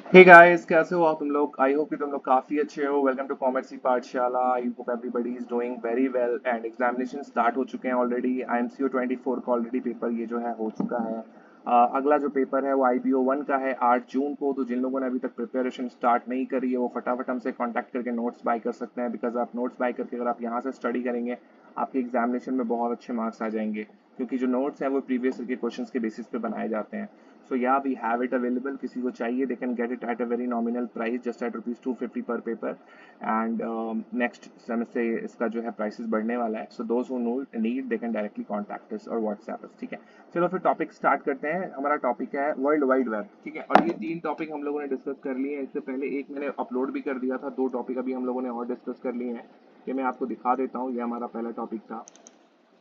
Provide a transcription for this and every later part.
Hey guys, कैसे हो आप तुम लोग? आई होप कि तुम लोग काफी अच्छे हो। वेलकम टू कॉमर्स पाठशाला। I hope everybody is doing very well and examination start हो चुके हैं ऑलरेडी। IMCO 24 का ऑलरेडी पेपर ये जो है हो चुका है। अगला जो पेपर है वो IBO 1 का है 8 जून को। तो जिन लोगों ने अभी तक प्रिपरेशन स्टार्ट नहीं करी है वो फटाफट हमसे कांटेक्ट करके नोट्स बाय कर सकते हैं। बिकॉज आप नोट्स बाय करके अगर आप यहाँ से स्टडी करेंगे आपके एग्जामिनेशन में बहुत अच्छे मार्क्स आ जाएंगे, क्योंकि जो नोट्स हैं वो प्रीवियस के क्वेश्चंस के बेसिस पे बनाए जाते हैं। So yeah, we have it available. किसी को चाहिए they can get it at a very nominal price, just at rupees 250 per paper. And next semester से इसका जो है prices बढ़ने वाला है. So those who need they can directly contact us or WhatsApp us. ठीक है, चलो फिर टॉपिक स्टार्ट करते हैं। हमारा टॉपिक है वर्ल्ड वाइड वेब। ठीक है, और ये तीन टॉपिक हम लोगों ने डिस्कस कर लिए हैं। इससे पहले एक मैंने अपलोड भी कर दिया था। दो टॉपिक अभी हम लोगों ने और डिस्कस कर लिए हैं। ये मैं आपको दिखा देता हूँ। ये हमारा पहला टॉपिक था।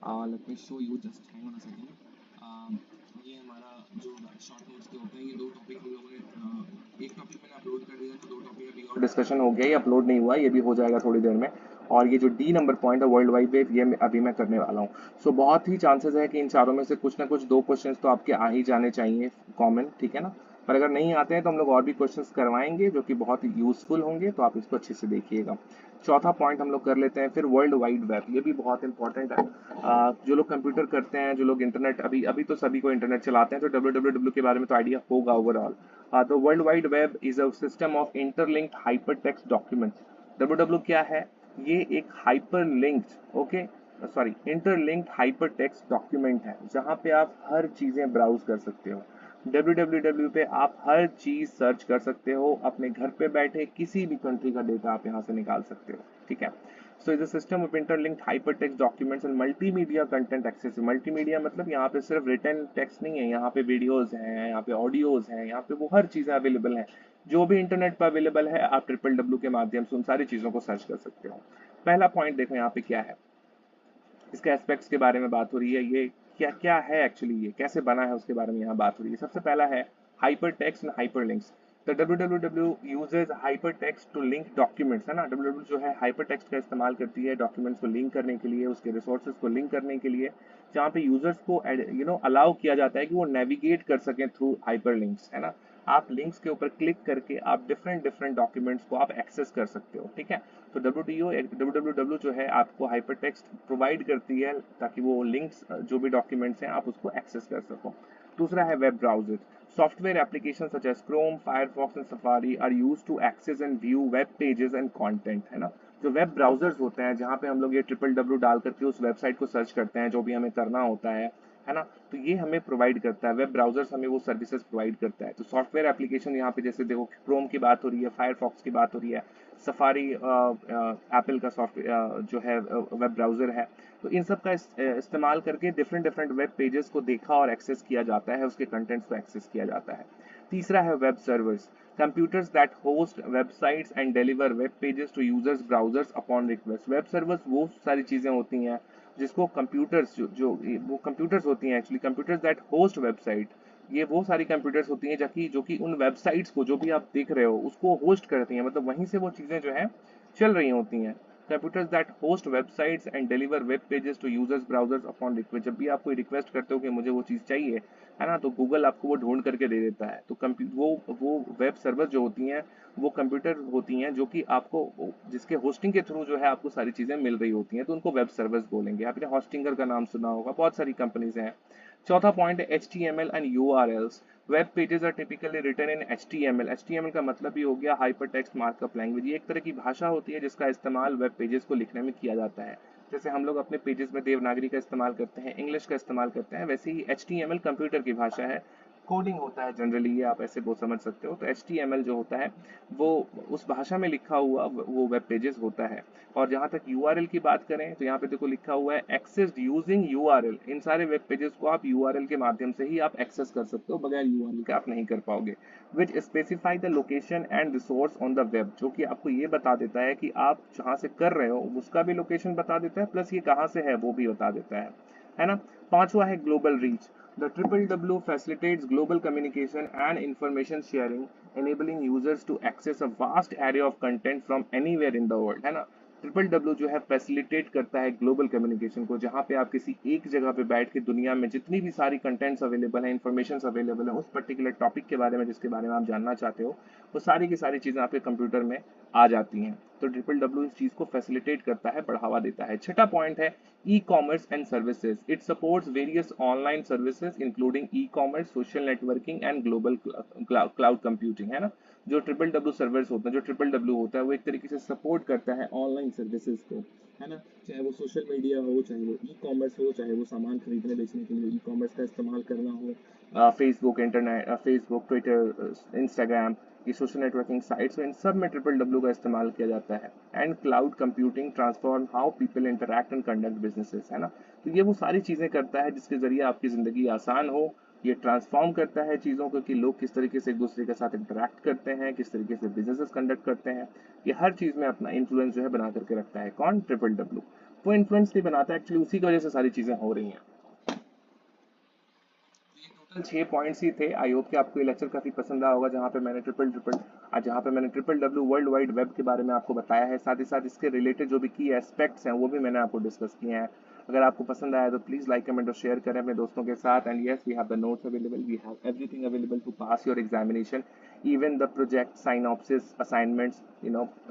Let me show you, just hang on a second. ये हमारा जो शॉर्ट नोट्स के होते हैं, ये दो टॉपिक हम लोगों ने एक टॉपिक मैंने अपलोड कर दिया था, दो टॉपिक अभी और डिस्कशन हो गया। ये अपलोड नहीं हुआ, ये भी हो जाएगा थोड़ी देर में। और ये जो डी नंबर पॉइंट है वर्ल्ड वाइड वेब, ये अभी मैं करने वाला हूँ। सो बहुत ही चांसेस है कि इन चारों में से कुछ ना कुछ दो क्वेश्चंस तो आपके आ ही जाने चाहिए कॉमन। ठीक है ना? पर अगर नहीं आते हैं तो हम लोग और भी क्वेश्चंस करवाएंगे जो कि बहुत ही यूजफुल होंगे, तो आप इसको अच्छे से देखिएगा। चौथा पॉइंट हम लोग कर लेते हैं फिर वर्ल्ड वाइड वेब। ये भी बहुत इंपॉर्टेंट है। जो लोग कंप्यूटर करते हैं, जो लोग इंटरनेट, अभी अभी तो सभी को इंटरनेट चलाते हैं, तो डब्ल्यू के बारे में तो आइडिया होगा ओवरऑल। तो world wide web is a system of interlinked hyper text documents. W क्या है? ये एक hyper linked, okay, sorry, interlinked hyper text document है जहां पे आप हर चीजें ब्राउज कर सकते हो। www पे आप हर चीज सर्च कर सकते हो। अपने घर पे बैठे किसी भी कंट्री का डेटा आप यहाँ से निकाल सकते हो। ठीक है, so is a system of interlinked hypertext documents and multimedia content access. Multimedia मतलब यहाँ पे सिर्फ रिटन टेक्स्ट नहीं है, यहाँ पे वीडियोस हैं, यहाँ पे ऑडियोज हैं, यहाँ पे वो हर चीजें अवेलेबल हैं जो भी इंटरनेट पर अवेलेबल है। आप WWW के माध्यम से उन सारी चीजों को सर्च कर सकते हो। पहला पॉइंट देखो यहाँ पे क्या है, इसके एस्पेक्ट्स के बारे में बात हो रही है। ये क्या क्या है एक्चुअली, ये कैसे बना है उसके बारे में यहाँ बात हो रही है। सबसे पहला है hypertext and hyperlinks. तो www uses hypertext to link documents, है ना। www जो है हाइपर टेक्स्ट का इस्तेमाल करती है डॉक्यूमेंट्स को लिंक करने के लिए, उसके रिसोर्सेज को लिंक करने के लिए, जहाँ पे यूजर्स को अलाउ किया जाता है कि वो नेविगेट कर सकें थ्रू हाइपर लिंक्स, है ना। आप लिंक्स के ऊपर क्लिक करके आप डिफरेंट डिफरेंट डॉक्यूमेंट्स को आप एक्सेस कर सकते हो। ठीक है, तो www जो है आपको हाइपर टेक्स्ट प्रोवाइड करती है ताकि वो लिंक्स, जो भी डॉक्यूमेंट्स हैं, आप उसको एक्सेस कर सको। दूसरा है web browser. Software application such as Chrome, Firefox and Safari are use to access and view web pages and content, है ना। जो वेब ब्राउजर्स होते हैं जहाँ पे हम लोग ये www डाल करके उस वेबसाइट को सर्च करते हैं जो भी हमें करना होता है ना। तो ये हमें प्रोवाइड करता है, वेब ब्राउजर्स हमें वो सर्विसेज प्रोवाइड करता है। तो सॉफ्टवेयर एप्लीकेशन यहाँ पे जैसे देखो क्रोम की बात हो रही है, फायरफॉक्स की बात हो रही है, सफारी एप्पल का सॉफ्टवेयर जो है वेब ब्राउजर है। तो इन सब का इस्तेमाल करके डिफरेंट डिफरेंट वेब पेजेस को देखा और एक्सेस किया जाता है, उसके कंटेंट्स को एक्सेस किया जाता है। तीसरा है web servers, computers that host websites and deliver web pages to users browsers upon request. Web servers वो सारी चीजें होती हैं जिसको कंप्यूटर्स वो कंप्यूटर्स होती हैं actually, computers that host website. ये वो सारी कंप्यूटर्स होती हैं जो कि उन वेबसाइट्स को जो भी आप देख रहे हो उसको होस्ट करती हैं, मतलब वहीं से वो चीजें जो है चल रही होती हैं। Computers that host websites and deliver web pages to users browsers upon request. जब भी आप कोई रिक्वेस्ट करते हो कि मुझे वो चीज चाहिए, है ना, तो गूगल आपको वो ढूंढ करके दे देता है। तो वो वेब सर्वर जो होती हैं वो कंप्यूटर होती हैं जो कि आपको जिसके होस्टिंग के थ्रू जो है आपको सारी चीजें मिल रही होती हैं, तो उनको वेब सर्वर्स बोलेंगे। आपने होस्टिंगर का नाम सुना होगा, बहुत सारी कंपनीज हैं। चौथा पॉइंट है HTML and URLs। Web pages are typically written in HTML। HTML का मतलब ही हो गया हाइपर टेक्स्ट मार्कअप लैंग्वेज। ये एक तरह की भाषा होती है जिसका इस्तेमाल वेब पेजेस को लिखने में किया जाता है। जैसे हम लोग अपने पेजेस में देवनागरी का इस्तेमाल करते हैं, इंग्लिश का इस्तेमाल करते हैं, वैसे ही HTML कंप्यूटर की भाषा है, कोडिंग होता है जनरली, ये आप ऐसे वो समझ सकते हो। तो HTML जो होता है वो उस भाषा में लिखा हुआ वो वेब पेजेस होता है। और जहां तक URL की बात करें तो यहाँ पे देखो लिखा हुआ है एक्सेस्ड यूजिंग URL। इन सारे वेब पेजेस को आप URL के माध्यम से ही आप एक्सेस कर सकते हो, बगैर URL के आप नहीं कर पाओगे। Which specify the location and resource on the web, जो कि आपको ये बता देता है कि आप जहां से कर रहे हो उसका भी लोकेशन बता देता है, प्लस ये कहाँ से है वो भी बता देता है ना। पांचवा है global reach. The WWW facilitates global communication and information sharing, enabling users to access a vast array of content from anywhere in the world, है ना। ट्रिपल डब्ल्यू जो है फैसिलिटेट करता है ग्लोबल कम्युनिकेशन को, जहाँ पे आप किसी एक जगह पे बैठ के दुनिया में जितनी भी सारी कंटेंट्स अवेलेबल हैं, इन्फॉर्मेशन अवेलेबल है उस पर्टिकुलर टॉपिक के बारे में जिसके बारे में आप जानना चाहते हो, वो सारी की सारी चीज़ें आपके कंप्यूटर में आ जाती हैं। तो ट्रिपल डब्ल्यू इस चीज़ को फैसिलिटेट करता है, बढ़ावा देता है। छठा पॉइंट है e commerce and services. It supports various online services including e commerce, social networking and global cloud computing, है ना। जो ट्रिपल डब्ल्यू सर्वर्स होते हैं, जो ट्रिपल डब्ल्यू होता है, वो एक तरीके से सपोर्ट करता है ऑनलाइन सर्विसेज को, है ना। चाहे वो सोशल मीडिया हो, चाहे वो ई कॉमर्स हो, चाहे वो सामान खरीदने बेचने के लिए ई कॉमर्स का इस्तेमाल करना हो, Facebook, internet, Facebook, Twitter, Instagram, ये सोशल नेटवर्किंग साइट्स, इन सब में ट्रिपल डब्ल्यू का इस्तेमाल किया जाता है। And cloud computing transform how people interact and conduct businesses, है ना। तो ये वो सारी चीज़ें करता है जिसके जरिए आपकी ज़िंदगी आसान हो। ये ट्रांसफॉर्म करता है चीज़ों को कि लोग किस तरीके से एक दूसरे के साथ इंटरैक्ट करते हैं, किस तरीके से बिजनेसेस कंडक्ट करते हैं। ये हर चीज़ में अपना इन्फ्लुएंस जो है बना करके रखता है। कौन? Triple W. वो इन्फ्लुएंस नहीं बनाता, एक्चुअली उसी की वजह से सारी चीज़ें हो रही हैं। टोटल 6 पॉइंट्स ही थे। आई होप कि आपको ये लेक्चर काफी पसंद आया होगा, जहाँ पे मैंने triple W world wide web के बारे में आपको बताया है। साथ ही साथ इसके रिलेटेड जो भी की एस्पेक्ट्स हैं वो भी मैंने आपको डिस्कस किए हैं। अगर आपको पसंद आया तो प्लीज लाइक, कमेंट और शेयर करें अपने दोस्तों के साथ। And yes, we have the notes available, we have everything available to pass your examination, even the project, synopsis, assignments,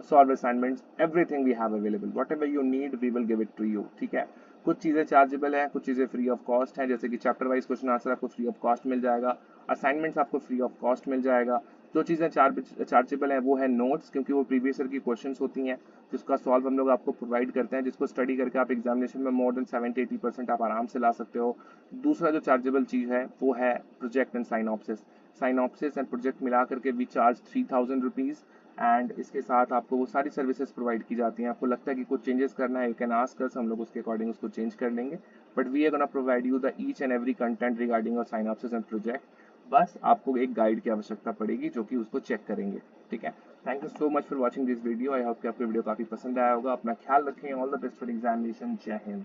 solve assignments, everything we have available. Whatever you need, we will give it to you. ठीक है। कुछ चीज़ें chargeable है, कुछ चीज़ें free of cost है, जैसे कि चैप्टर वाइज क्वेश्चन आंसर आपको फ्री ऑफ कॉस्ट मिल जाएगा, असाइनमेंट्स आपको फ्री ऑफ कॉस्ट मिल जाएगा। जो चीज़ें चार्जेबल है वो है नोट्स, क्योंकि वो प्रीवियस ईयर की क्वेश्चंस होती हैं जिसका सॉल्व हम लोग आपको प्रोवाइड करते हैं, जिसको स्टडी करके आप एग्जामिनेशन में मोर देन 70-80% आप आराम से ला सकते हो। दूसरा जो चार्जेबल चीज़ है वो है project and synopsis and project मिला करके वी चार्ज 3000 रुपीज़। एंड इसके साथ आपको वो सारी सर्विसेज प्रोवाइड की जाती हैं। आपको लगता है कि कुछ चेंजेस करना है, यू कैन आस्क अस, हम लोग उसके अकॉर्डिंग उसको चेंज कर लेंगे। But we are gonna provide you the each and every content regarding और साइनॉप्सिस एंड प्रोजेक्ट। बस आपको एक गाइड की आवश्यकता पड़ेगी जो कि उसको चेक करेंगे। ठीक है। Thank you so much for watching this video. I hope कि आपको वीडियो काफी पसंद आया होगा। अपना ख्याल रखें। All the best for examination. जय हिंद।